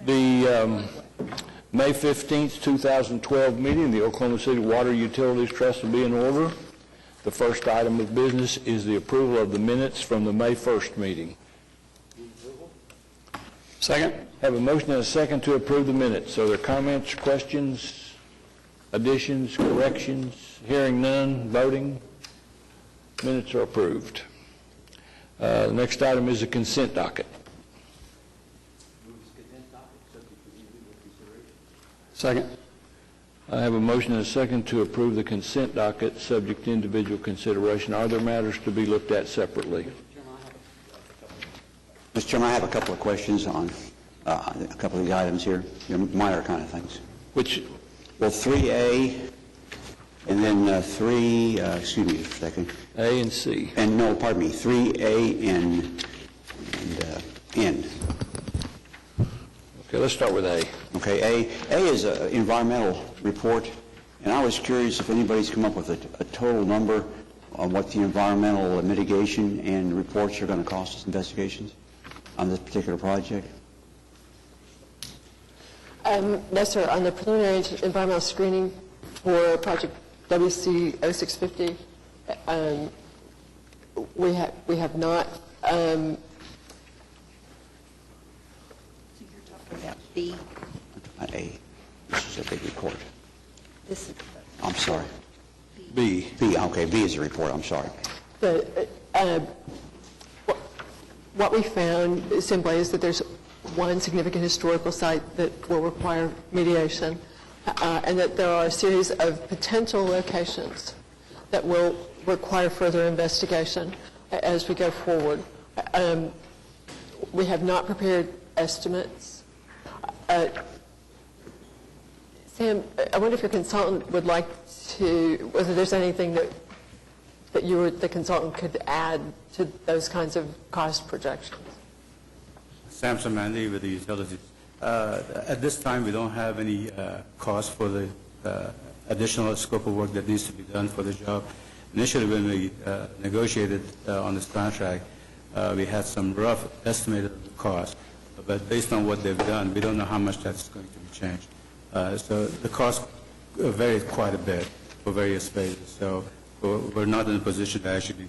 The May 15th, 2012 meeting, the Oklahoma City Water Utilities Trust will be in order. The first item of business is the approval of the minutes from the May 1st meeting. Second. Have a motion and a second to approve the minutes. Are there comments, questions, additions, corrections? Hearing none, voting. Minutes are approved. The next item is the consent docket. Second. I have a motion and a second to approve the consent docket subject to individual consideration. Are there matters to be looked at separately? Mr. Chairman, I have a couple of questions on a couple of the items here, minor kind of things. Which? Well, 3A and then excuse me for a second. A and C. And no, pardon me, 3A and N. Okay, let's start with A. Okay, A is an environmental report, and I was curious if anybody's come up with a total number on what the environmental mitigation and reports are going to cost us, investigations, on this particular project. No, sir. On the preliminary environmental screening for project WC 0650, we have not. So you're talking about B. A. This is a big report. This is I'm sorry. B. B. Okay, B is a report. I'm sorry. What we found simply is that there's one significant historical site that will require mediation, and that there are a series of potential locations that will require further investigation as we go forward. We have not prepared estimates. Sam, I wonder if your consultant would like to, whether there's anything that the consultant could add to those kinds of cost projections. Sam Samandi with the utilities. At this time, we don't have any cost for the additional scope of work that needs to be done for the job. Initially, when we negotiated on this contract, we had some rough estimate of the cost, but based on what they've done, we don't know how much that's going to be changed. So the cost varied quite a bit for various phases. So we're not in a position to actually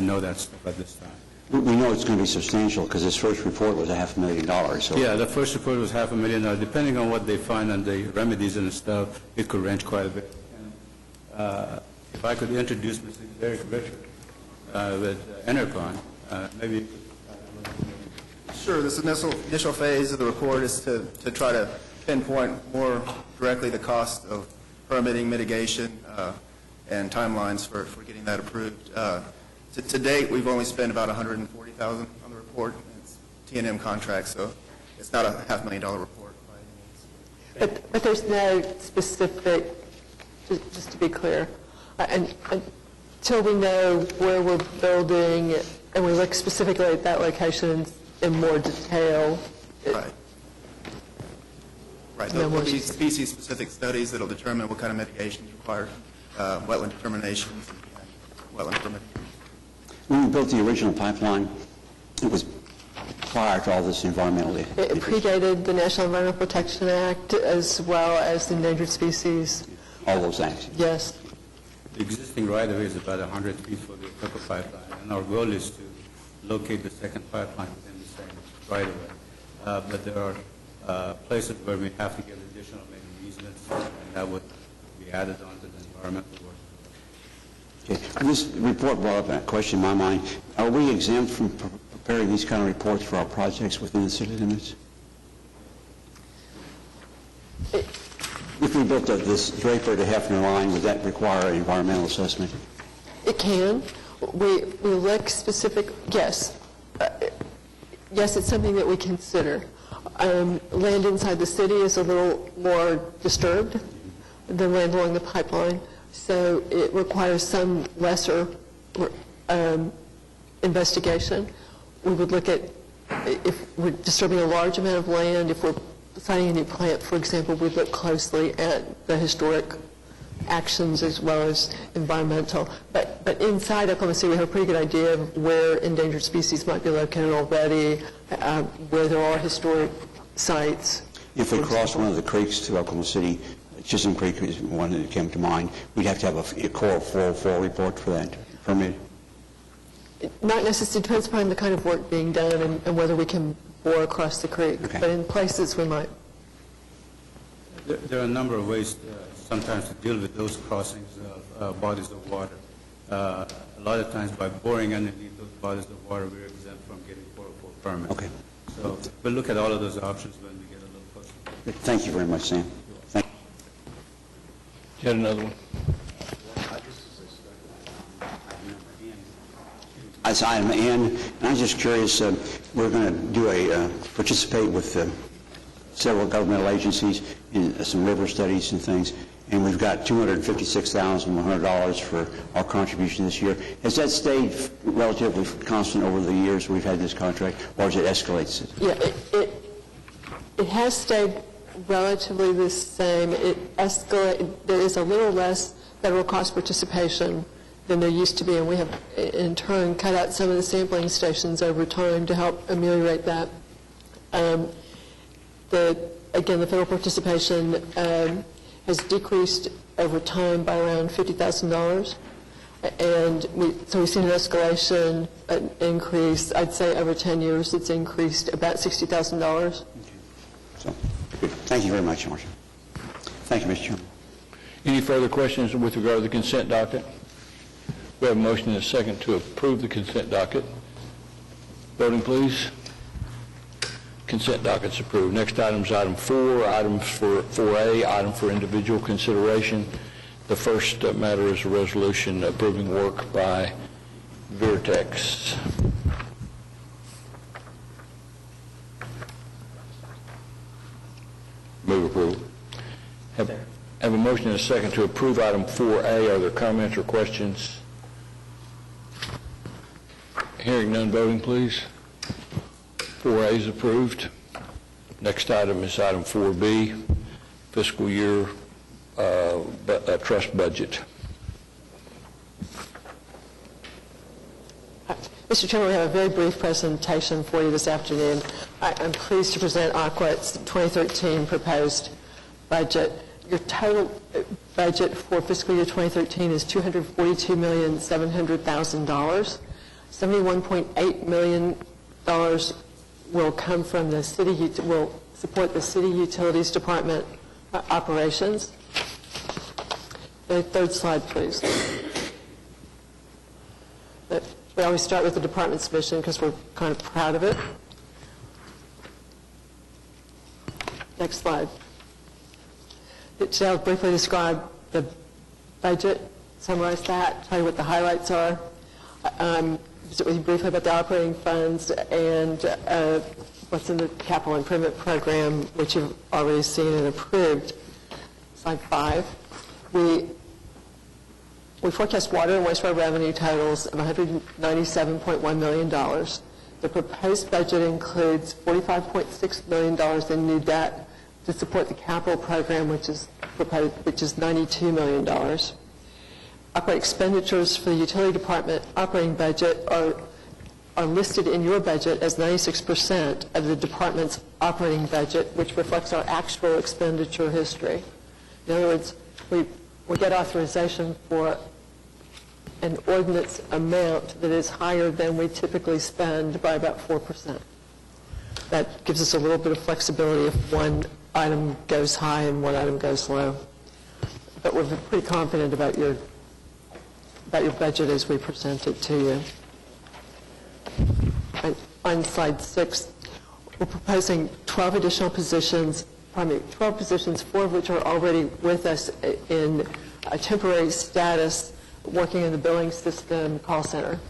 know that stuff at this time. We know it's going to be substantial because this first report was $500,000. So yeah, the first report was $500,000. Depending on what they find and the remedies and stuff, it could range quite a bit. And, if I could introduce Mr. Derek Richard with Enercon, maybe. Sure. This initial phase of the report is to try to pinpoint more directly the cost of permitting, mitigation, and timelines for getting that approved. To date, we've only spent about $140,000 on the report. It's T&M contract, so it's not a $500,000 report by any means. But there's no specific, just to be clear, until we know where we're building and we look specifically at that location in more detail. Right. Right. There'll be species-specific studies that will determine what kind of mitigation is required, wetland determinations, and wetland permitting. when we built the original pipeline, it was prior to all this environmental. It predated the National Environmental Protection Act as well as the Endangered Species. All those acts. Yes. The existing right-of-way is about 100 feet for the upper pipeline, and our goal is to locate the second pipeline within the same right-of-way. But there are places where we have to get additional maybe easements, and that would be added on to the environmental work. Okay. This report brought up a question in my mind. Are we exempt from preparing these kind of reports for our projects within the city limits? If we built this Draper to Hefner line, would that require an environmental assessment? It can. We look specific, yes. Yes, it's something that we consider. Land inside the city is a little more disturbed than land along the pipeline, so it requires some lesser investigation. We would look at if we're disturbing a large amount of land, if we're siting a new plant, for example, we'd look closely at the historic actions as well as environmental. But inside Oklahoma City, we have a pretty good idea of where endangered species might be located already, where there are historic sites. If we cross one of the creeks to Oklahoma City, Chisholm Creek is one that came to mind, we'd have to have a Core 404 report for that permit. Not necessarily, depends upon the kind of work being done and whether we can bore across the creek. Okay. But in places, we might. There are a number of ways sometimes to deal with those crossings of bodies of water. A lot of times by boring underneath those bodies of water, we're exempt from getting 404 permits. Okay. So we'll look at all of those options when we get a little closer. Thank you very much, Sam. Thank You had another one? That's item N, and I'm just curious, we're going to do participate with several governmental agencies in some river studies and things, and we've got $256,100 for our contribution this year. Has that stayed relatively constant over the years we've had this contract, or has it escalated? Yeah, it has stayed relatively the same. It escalated. There is a little less federal cost participation than there used to be, and we have, in turn, cut out some of the sampling stations over time to help ameliorate that. Again, the federal participation has decreased over time by around $50,000, and so we've seen an escalation, an increase. I'd say over 10 years, it's increased about $60,000. So, good. Thank you very much, Marcia. Thank you, Mr. Chairman. Any further questions with regard to the consent docket? We have a motion and a second to approve the consent docket. Voting, please. Consent docket's approved. Next item is item 4, items for 4A, item for individual consideration. The first matter is a resolution approving work by Vertex. Move approval. Have a motion and a second to approve item 4A. Are there comments or questions? Hearing none, voting, please. 4A is approved. Next item is item 4B, fiscal year trust budget. Mr. Chairman, we have a very brief presentation for you this afternoon. I'm pleased to present Aquat's 2013 proposed budget. Your total budget for fiscal year 2013 is $242,700,000. $71.8 million will come from the city, will support the City Utilities Department operations. The third slide, please. We always start with the department's mission because we're kind of proud of it. Next slide. Today I'll briefly describe the budget, summarize that, tell you what the highlights are. Visit with you briefly about the operating funds and what's in the capital improvement program, which you've already seen and approved. Slide 5. We forecast water and wastewater revenue totals of $197.1 million. The proposed budget includes $45.6 million in new debt to support the capital program, which is $92 million. Operating expenditures for the utility department operating budget are listed in your budget as 96% of the department's operating budget, which reflects our actual expenditure history. In other words, we get authorization for an ordinance amount that is higher than we typically spend by about 4%. That gives us a little bit of flexibility if one item goes high and one item goes low. But we're pretty confident about your budget as we present it to you. And on slide 6, we're proposing 12 additional positions, 12 positions, 4 of which are already with us in a temporary status working in the billing system call center.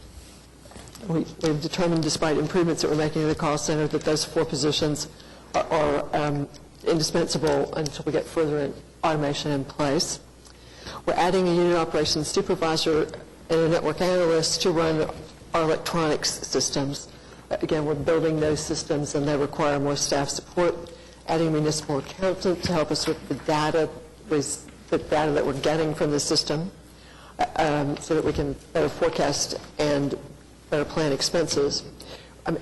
We've determined, despite improvements that we're making in the call center, that those 4 positions are indispensable until we get further automation in place. We're adding a unit operations supervisor and a network analyst to run our electronics systems. Again, we're building those systems and they require more staff support. Adding a municipal accountant to help us with the data that we're getting from the system so that we can better forecast and better plan expenses. I'm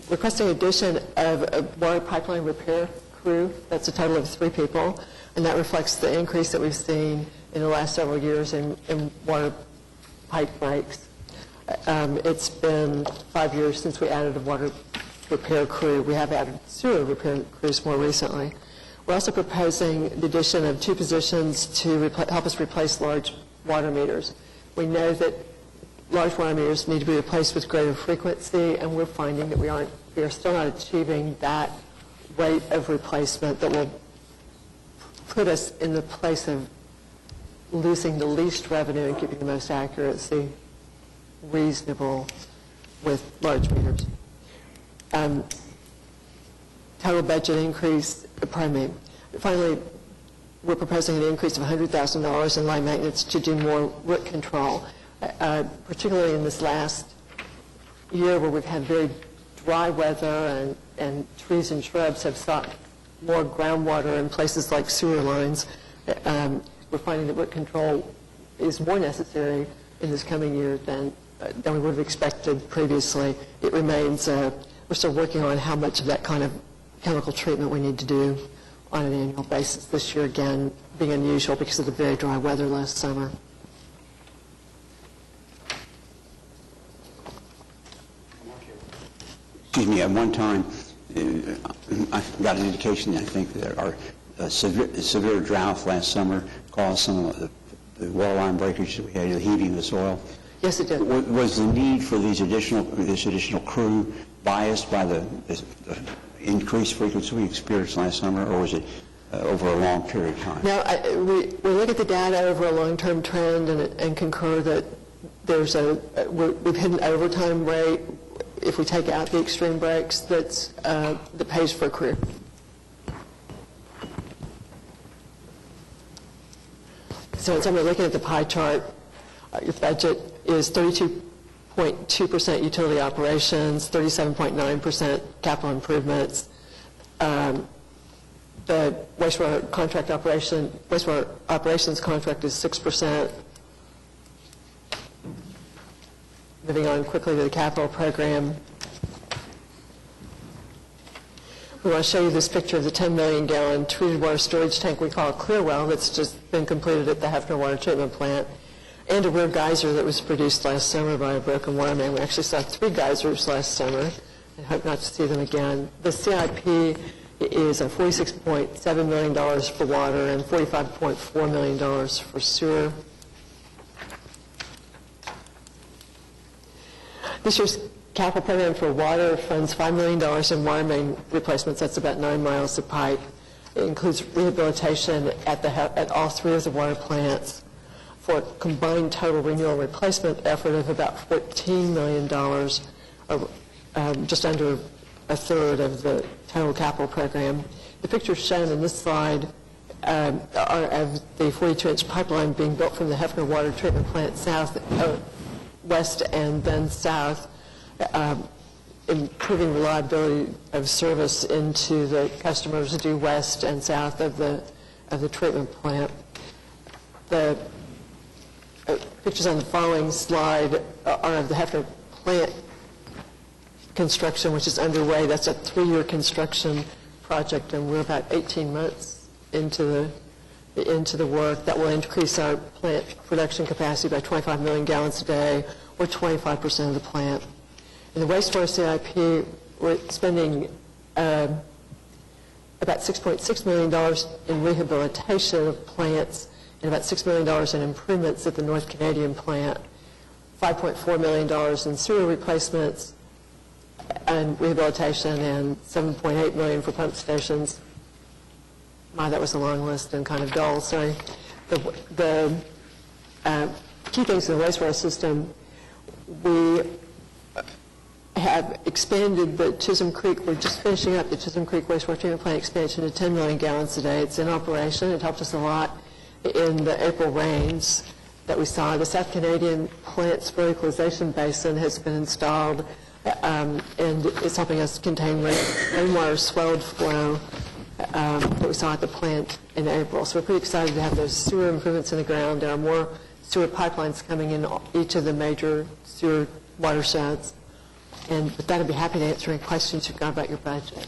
requesting addition of a water pipeline repair crew. That's a total of 3 people, and that reflects the increase that we've seen in the last several years in water pipe breaks. It's been 5 years since we added a water repair crew. We have added sewer repair crews more recently. We're also proposing the addition of 2 positions to help us replace large water meters. We know that large water meters need to be replaced with greater frequency, and we're finding that we are still not achieving that rate of replacement that will put us in the place of losing the least revenue and keeping the most accuracy reasonable with large meters. Total budget increase, finally, we're proposing an increase of $100,000 in line maintenance to do more root control, particularly in this last year where we've had very dry weather and trees and shrubs have sought more groundwater in places like sewer lines. We're finding that root control is more necessary in this coming year than we would have expected previously. It remains, we're still working on how much of that kind of chemical treatment we need to do on an annual basis this year, again, being unusual because of the very dry weather last summer. Excuse me, at one time, I got an indication, I think, that our severe drought last summer caused some of the water line breakage that we had, the heaving of the soil. Yes, it did. Was the need for this additional crew biased by the increased frequency we experienced last summer, or was it over a long period of time? No, we look at the data over a long-term trend and concur that we've hit an overtime rate, if we take out the extreme breaks, that pays for a crew. So I'm looking at the pie chart. Your budget is 32.2% utility operations, 37.9% capital improvements. The wastewater operations contract is 6%. Moving on quickly to the capital program. We want to show you this picture of the 10 million gallon treated water storage tank we call Clearwell that's just been completed at the Hefner Water Treatment Plant, and a rear geyser that was produced last summer by a broken water main. We actually saw 3 geysers last summer and hope not to see them again. The CIP is $46.7 million for water and $45.4 million for sewer. This year's capital program for water funds $5 million in water main replacements. That's about 9 miles of pipe. It includes rehabilitation at all 3 of the water plants for a combined total renewal replacement effort of about $14 million, or just under a third of the total capital program. The pictures shown in this slide are of the 42-inch pipeline being built from the Hefner Water Treatment Plant west and then south, improving reliability of service into the customers due west and south of the treatment plant. The pictures on the following slide are of the Hefner plant construction, which is underway. That's a 3-year construction project, and we're about 18 months into the work. That will increase our plant production capacity by 25 million gallons a day, or 25% of the plant. In the wastewater CIP, we're spending about $6.6 million in rehabilitation of plants and about $6 million in improvements at the North Canadian plant, $5.4 million in sewer replacements and rehabilitation, and $7.8 million for pump stations. My, that was a long list and kind of dull, sorry. The key things in the wastewater system, we have expanded the Chisholm Creek. We're just finishing up the Chisholm Creek wastewater treatment plant expansion to 10 million gallons a day. It's in operation. It helped us a lot in the April rains that we saw. The South Canadian plant's verticalization basin has been installed, and it's helping us contain rainwater swelled flow that we saw at the plant in April. So we're pretty excited to have those sewer improvements in the ground. There are more sewer pipelines coming in each of the major sewer watersheds. And with that, I'd be happy to answer any questions you've got about your budget.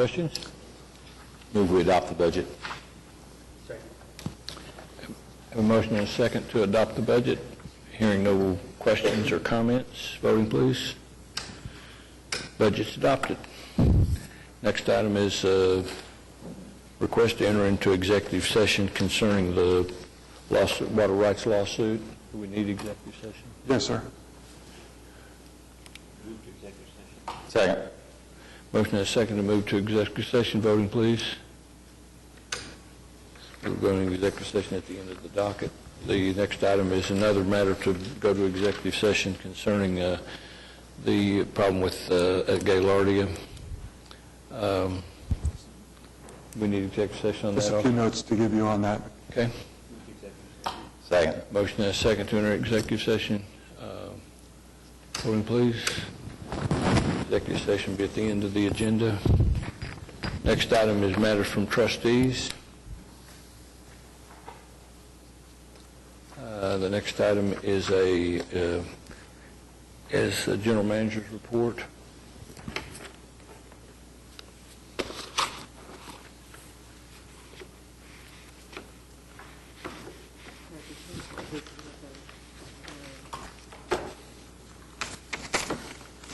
questions? Move we adopt the budget. Have a motion and a second to adopt the budget. Hearing no questions or comments, voting please. Budget's adopted. Next item is request to enter into executive session concerning the lawsuit, water rights lawsuit. Do we need executive session? Yes, sir. Second. Motion and a second to move to executive session. Voting please. We're going to executive session at the end of the docket. The next item is another matter to go to executive session concerning the problem with at Gaylordia. We need executive session on that. Just a few notes to give you on that. Okay. Second. Motion and a second to enter executive session. Voting please. Executive session will be at the end of the agenda. Next item is matters from trustees. The next item is a general manager's report.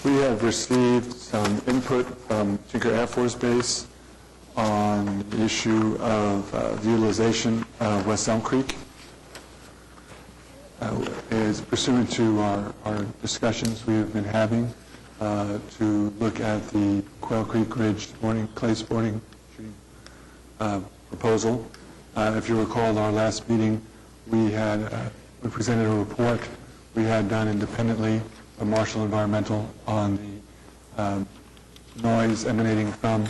We have received some input from Tinker Air Force Base on the issue of the utilization of West Elm Creek. Is pursuant to our discussions we have been having to look at the Quail Creek Ridge clay sporting proposal. If you recall, in our last meeting, we presented a report we had done independently of Marshall Environmental on the noise emanating from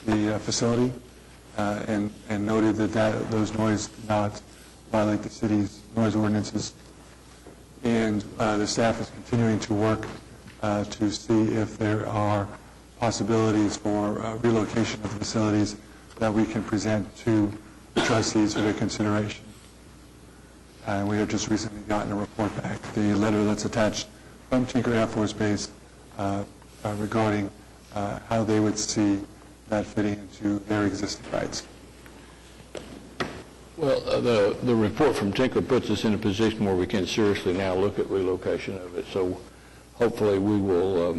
the facility, and noted that those noise did not violate the city's noise ordinances. And the staff is continuing to work to see if there are possibilities for relocation of the facilities that we can present to the trustees for their consideration. And we have just recently gotten a report back, the letter that's attached from Tinker Air Force Base regarding how they would see that fitting into their existing rights. Well, the report from Tinker puts us in a position where we can seriously now look at relocation of it. So hopefully we will.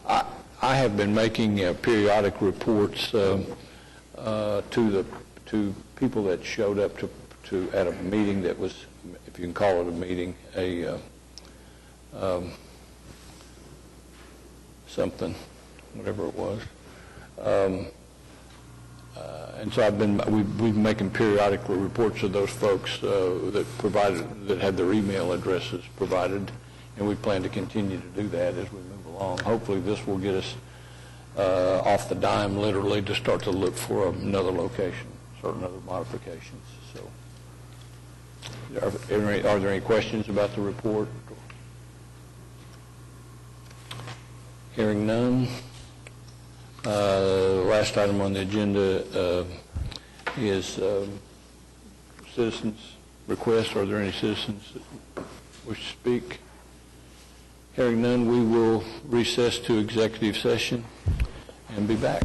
I have been making periodic reports to people that showed up to at a meeting that was, if you can call it a meeting, something, whatever it was. And so we've been making periodic reports to those folks that had their email addresses provided, and we plan to continue to do that as we move along. Hopefully this will get us off the dime, literally, to start to look for another location, certain other modifications. So, are there any questions about the report? Hearing none. Last item on the agenda is citizens' requests. Are there any citizens that wish to speak? Hearing none, we will recess to executive session and be back.